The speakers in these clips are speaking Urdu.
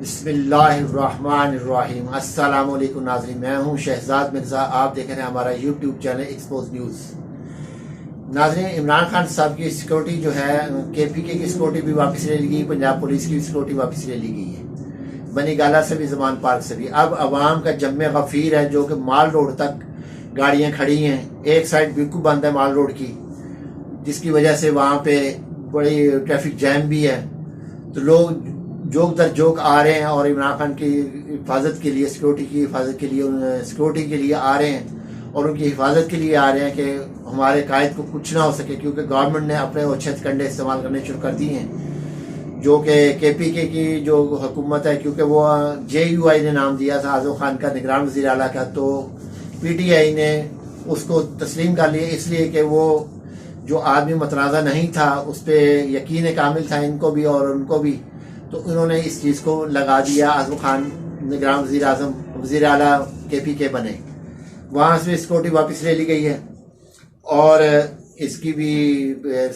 بسم اللہ الرحمن الرحیم۔ السلام علیکم ناظرین، میں ہوں شہزاد مرزا، آپ دیکھ رہے ہیں ہمارا یوٹیوب چینل ایکسپوز نیوز۔ ناظرین، عمران خان صاحب کی سیکورٹی جو ہے KPK کی سیکورٹی بھی واپس لے لی گئی، پنجاب پولیس کی سیکورٹی واپس لے لی گئی ہے، بنی گالا سے بھی، زمان پارک سے بھی۔ اب عوام کا جم غفیر ہے جو کہ مال روڈ تک گاڑیاں کھڑی ہیں، ایک سائڈ بالکل بند ہے مال روڈ کی، جس کی وجہ سے وہاں پہ بڑی ٹریفک جیم بھی ہے۔ تو لوگ جوک در جوک آ رہے ہیں اور عمران خان کی حفاظت کے لیے، سیکورٹی کی حفاظت کے لیے، سیکورٹی کے لیے آ رہے ہیں اور ان کی حفاظت کے لیے آ رہے ہیں کہ ہمارے قائد کو کچھ نہ ہو سکے، کیونکہ گورنمنٹ نے اپنے اوچھت کنڈے استعمال کرنے شروع کر دیے ہیں، جو کہ KPK کی جو حکومت ہے، کیونکہ وہ JUI نے نام دیا تھا اعظم خان کا نگران وزیر اعلیٰ کا، تو PTI نے اس کو تسلیم کر لیا، اس لیے کہ وہ جو آدمی متنازع نہیں تھا اس پہ یقین کامل تھا ان کو بھی اور ان کو بھی، تو انہوں نے اس چیز کو لگا دیا، اعظم خان نگران وزیر اعلیٰ KPK بنے۔ وہاں سے سیکورٹی واپس لے لی گئی ہے اور اس کی بھی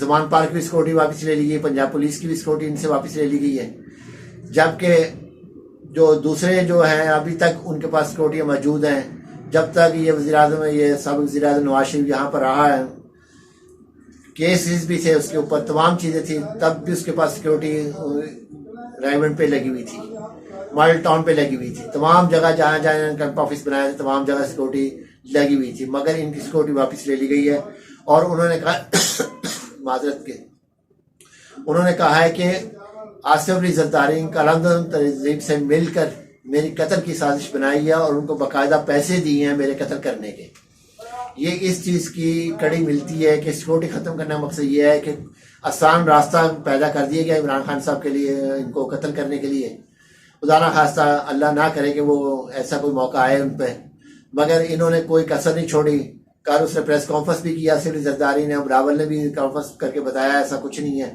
زمان پارک کی سیکورٹی واپس لے لی گئی، پنجاب پولیس کی بھی سیکورٹی ان سے واپس لے لی گئی ہے، جبکہ جو دوسرے جو ہیں ابھی تک ان کے پاس سیکورٹیاں موجود ہیں۔ جب تک یہ وزیر اعظم، یہ سابق وزیر اعظم نواز شریف یہاں پر رہا ہے، کیسز بھی تھے اس کے اوپر، تمام چیزیں تھیں، تب بھی اس کے پاس سیکورٹی ریمنڈ پہ لگی ہوئی تھی، ماڈل ٹاؤن پہ لگی ہوئی تھی، تمام جگہ جہاں جہاں کیمپ آفس بنائے تھے تمام جگہ سیکورٹی لگی ہوئی تھی، مگر ان کی سیکورٹی واپس لے لی گئی ہے۔ اور انہوں نے کہا معذرت کے انہوں نے کہا ہے کہ آصف علی زرداری قلندر تنظیم سے مل کر میری قتل کی سازش بنائی ہے اور ان کو باقاعدہ پیسے دیے ہیں میرے قتل کرنے کے۔ یہ اس چیز کی کڑی ملتی ہے کہ سیکورٹی ختم کرنے کا مقصد یہ ہے کہ آسان راستہ پیدا کر دیا گیا عمران خان صاحب کے لیے، ان کو قتل کرنے کے لیے۔ خدا نہ خواستہ، اللہ نہ کرے کہ وہ ایسا کوئی موقع آئے ان پہ، مگر انہوں نے کوئی کسر نہیں چھوڑی۔ کل اس نے پریس کانفرنس بھی کیا، آصف علی زرداری نے، راول نے بھی کانفرنس کر کے بتایا ایسا کچھ نہیں ہے،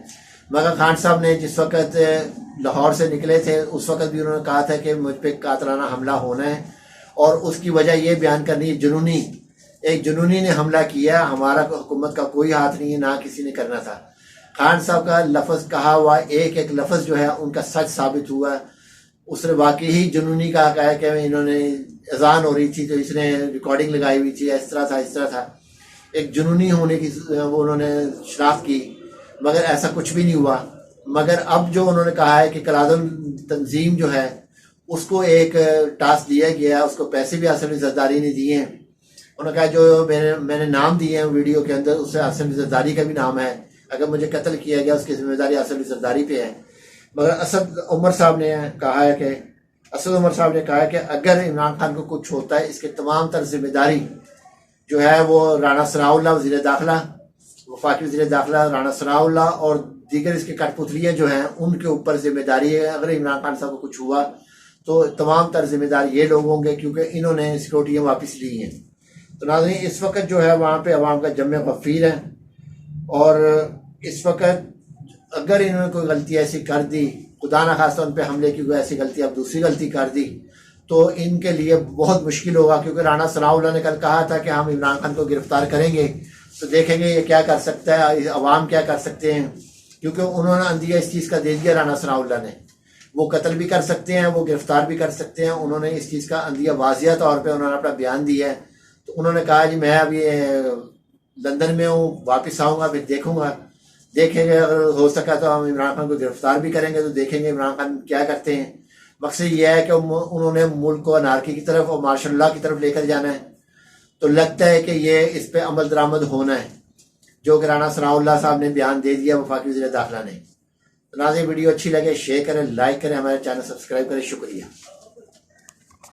مگر خان صاحب نے جس وقت لاہور سے نکلے تھے اس وقت بھی انہوں نے کہا تھا کہ مجھ پہ قاتلانہ حملہ ہونا ہے، اور اس کی وجہ یہ بیان کرنی ہے ایک جنونی نے حملہ کیا، ہمارا حکومت کا کوئی ہاتھ نہیں ہے، نہ کسی نے کرنا تھا۔ خان صاحب کا لفظ کہا ہوا ایک ایک لفظ جو ہے ان کا سچ ثابت ہوا ہے۔ اس نے واقعی ہی جنونی کا کہا کہ انہوں نے اذان ہو رہی تھی تو اس نے ریکارڈنگ لگائی ہوئی تھی، اس طرح تھا اس طرح تھا، ایک جنونی ہونے کی وہ انہوں نے شناخت کی، مگر ایسا کچھ بھی نہیں ہوا۔ مگر اب جو انہوں نے کہا ہے کہ قلادم تنظیم جو ہے اس کو ایک ٹاسک دیا گیا، اس کو پیسے بھی آصف علی زرداری نے دیے ہیں۔ انہوں نے کہا جو میں نے نام دیے ہیں ویڈیو کے اندر اس سے آصف علی زرداری کا بھی نام ہے، اگر مجھے قتل کیا گیا اس کی ذمہ داری آصف علی زرداری پہ ہے۔ مگر اسد عمر صاحب نے کہا ہے کہ اگر عمران خان کو کچھ ہوتا ہے اس کے تمام تر ذمہ داری جو ہے وہ رانا ثناء اللہ وزیر داخلہ، وفاقی وزیر داخلہ رانا ثناء اللہ اور دیگر اس کے کٹ پتلیاں جو ہیں ان کے اوپر ذمہ داری ہے۔ اگر عمران خان صاحب کو کچھ ہوا تو تمام تر ذمہ دار یہ لوگ ہوں گے، کیونکہ انہوں نے سیکورٹیاں واپس لی ہیں۔ تو ناظرین، اس وقت جو ہے وہاں پہ عوام کا جم غفیر ہے، اور اس وقت اگر انہوں نے کوئی غلطی ایسی کر دی، خدا نہ خواستہ ان پہ حملے کی کوئی ایسی غلطی، اب دوسری غلطی کر دی، تو ان کے لیے بہت مشکل ہوگا، کیونکہ رانا ثناء اللہ نے کل کہا تھا کہ ہم عمران خان کو گرفتار کریں گے، تو دیکھیں گے یہ کیا کر سکتا ہے، عوام کیا کر سکتے ہیں، کیونکہ انہوں نے اندیہ اس چیز کا دے دیا رانا ثناء اللہ نے، وہ قتل بھی کر سکتے ہیں، وہ گرفتار بھی کر سکتے ہیں، انہوں نے اس چیز کا اندیہ واضح طور پہ انہوں نے اپنا بیان دیا ہے۔ تو انہوں نے کہا جی میں ابھی لندن میں ہوں، واپس آؤں گا، پھر دیکھیں گے اگر ہو سکا تو ہم عمران خان کو گرفتار بھی کریں گے، تو دیکھیں گے عمران خان کیا کرتے ہیں۔ مقصد یہ ہے کہ انہوں نے ملک کو انارکی کی طرف اور مارشل لا کی طرف لے کر جانا ہے، تو لگتا ہے کہ یہ اس پہ عمل درآمد ہونا ہے، جو کہ رانا ثناء اللہ صاحب نے بیان دے دیا، وفاقی وزیر داخلہ نے۔ تو ناظرین، ویڈیو اچھی لگے شیئر کریں، لائک کریں، ہمارے چینل سبسکرائب کریں، شکریہ۔